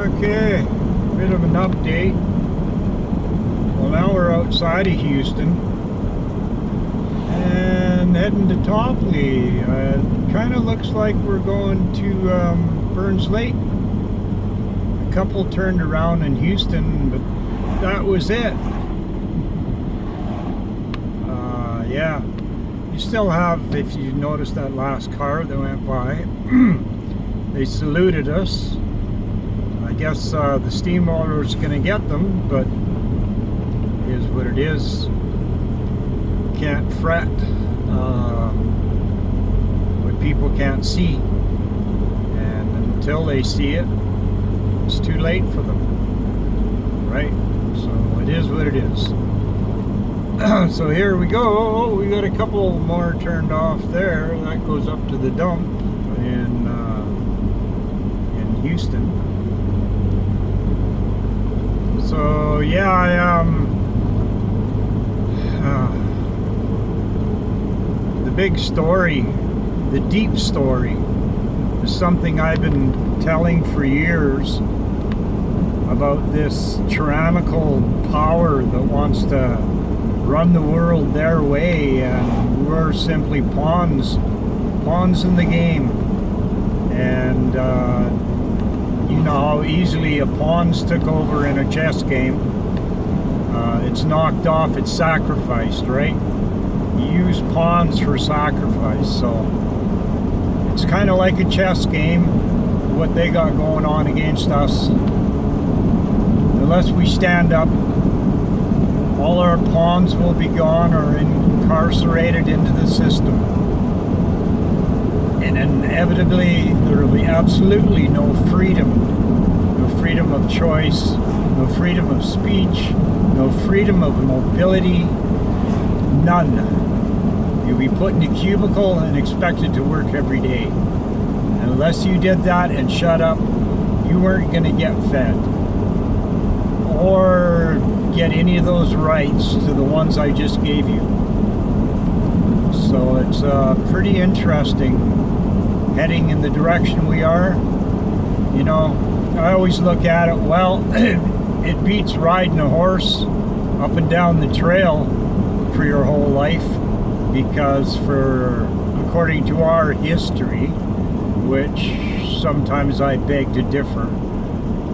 Okay, bit of an update. Well, now we're outside of Houston and heading to Topley. Kind of looks like we're going to Burns Lake. A couple turned around in Houston, but that was it. Yeah, you still have, if you noticed that last car that went by, they saluted us. I guess the steamroller is going to get them, but it is what it is. Can't fret what people can't see, and until they see it, it's too late for them, right? So it is what it is. So here we go. We got a couple more turned off there. That goes up to the dump in Houston. So yeah, the big story, the deep story, is something I've been telling for years about this tyrannical power that wants to run the world their way, and we're simply pawns in the game. And you know how easily a pawns took over in a chess game. It's knocked off, it's sacrificed, right? You use pawns for sacrifice, so it's kind of like a chess game, what they got going on against us. Unless we stand up, all our pawns will be gone or incarcerated into the system. And inevitably, there will be absolutely no freedom. No freedom of choice, no freedom of speech, no freedom of mobility, none. You'll be put in a cubicle and expected to work every day. And unless you did that and shut up, you weren't going to get fed. Or get any of those rights to the ones I just gave you. So it's pretty interesting heading in the direction we are. You know, I always look at it, well, it beats riding a horse up and down the trail for your whole life, because according to our history, which sometimes I beg to differ,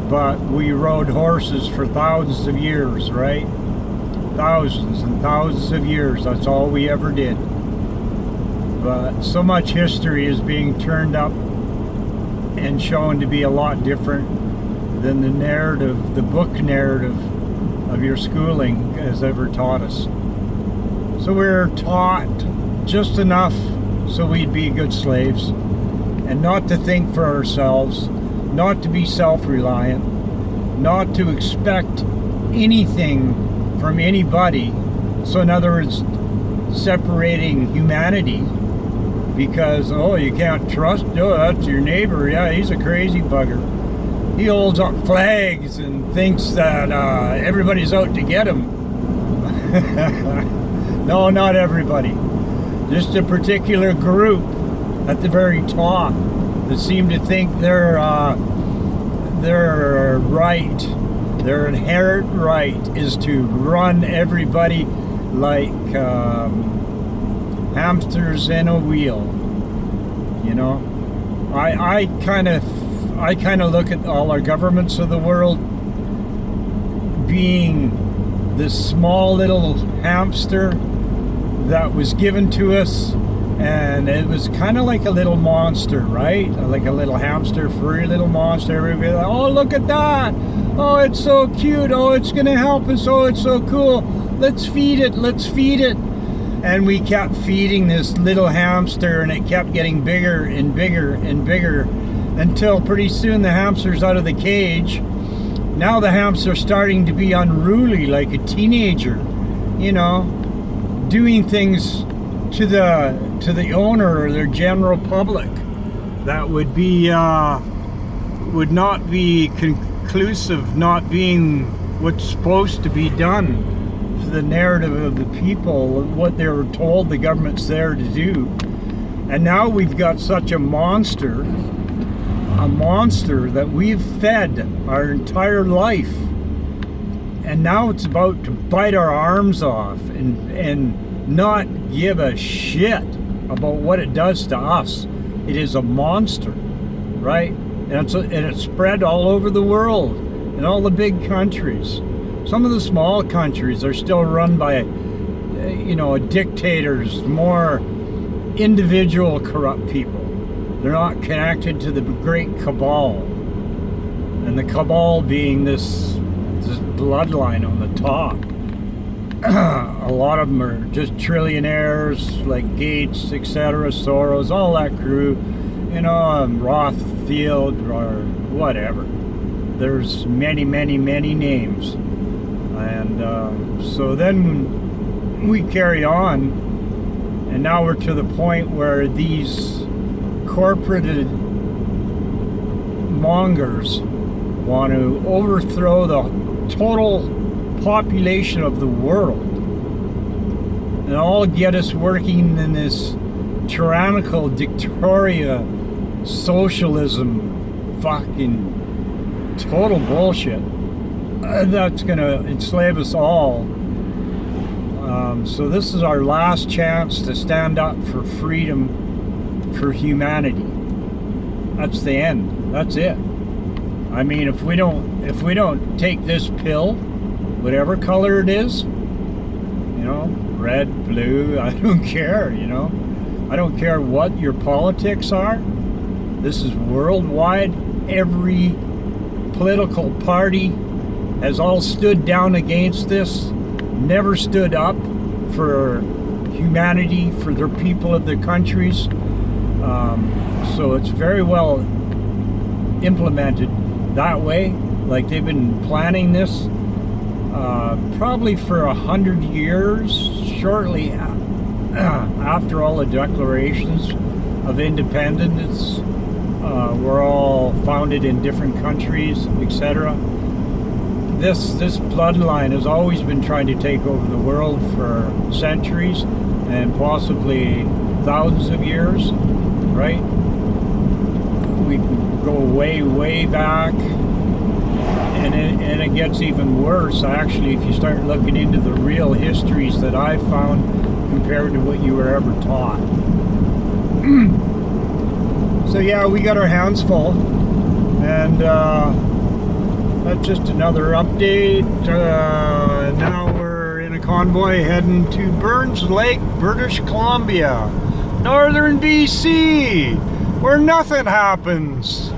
but we rode horses for thousands of years, right? Thousands and thousands of years, that's all we ever did. But so much history is being turned up and shown to be a lot different than the narrative, the book narrative of your schooling has ever taught us. So we're taught just enough so we'd be good slaves, and not to think for ourselves, not to be self-reliant, not to expect anything from anybody. So in other words, separating humanity, because, oh, you can't trust, oh, that's your neighbor, yeah, he's a crazy bugger. He holds up flags and thinks that everybody's out to get him. No, not everybody. Just a particular group at the very top that seem to think they're right, their inherent right is to run everybody like hamsters in a wheel. You know, I kind of look at all our governments of the world being this small little hamster that was given to us, and it was kind of like a little monster, right? Like a little hamster, furry little monster. Everybody like, oh, look at that. Oh, it's so cute. Oh, it's going to help us. Oh, it's so cool. Let's feed it. Let's feed it. And we kept feeding this little hamster, and it kept getting bigger and bigger and bigger until pretty soon the hamster's out of the cage. Now the hamster's starting to be unruly like a teenager, you know, doing things to the owner or their general public that would be would not be conclusive, not being what's supposed to be done for the narrative of the people, what they were told the government's there to do. And now we've got such a monster a monster that we've fed our entire life, and now it's about to bite our arms off and not give a shit about what it does to us. It is a monster, right? And it's spread all over the world, in all the big countries. Some of the small countries are still run by, dictators, more individual corrupt people. They're not connected to the great cabal. And the cabal being this bloodline on the top. A lot of them are just trillionaires like Gates, etc., Soros, all that crew, Rothschild or whatever. There's many, many, many names. And so then we carry on, and now we're to the point where these corporate mongers want to overthrow the total population of the world and all get us working in this tyrannical dictatorial socialism fucking total bullshit that's gonna enslave us all. So this is our last chance to stand up for freedom for humanity. That's the end. That's it. I mean, if we don't take this pill, whatever color it is, red, blue, I don't care, I don't care what your politics are. This is worldwide. Every political party has all stood down against this, never stood up for humanity, for their people of their countries. So it's very well implemented that way. Like they've been planning this probably for 100 years, shortly after all the declarations of independence were all founded in different countries, etc. This bloodline has always been trying to take over the world for centuries and possibly thousands of years, right? We can go way, way back, and it gets even worse, actually, if you start looking into the real histories that I found compared to what you were ever taught. So yeah, we got our hands full, and that's just another update. Now we're in a convoy heading to Burns Lake, British Columbia, northern BC, where nothing happens.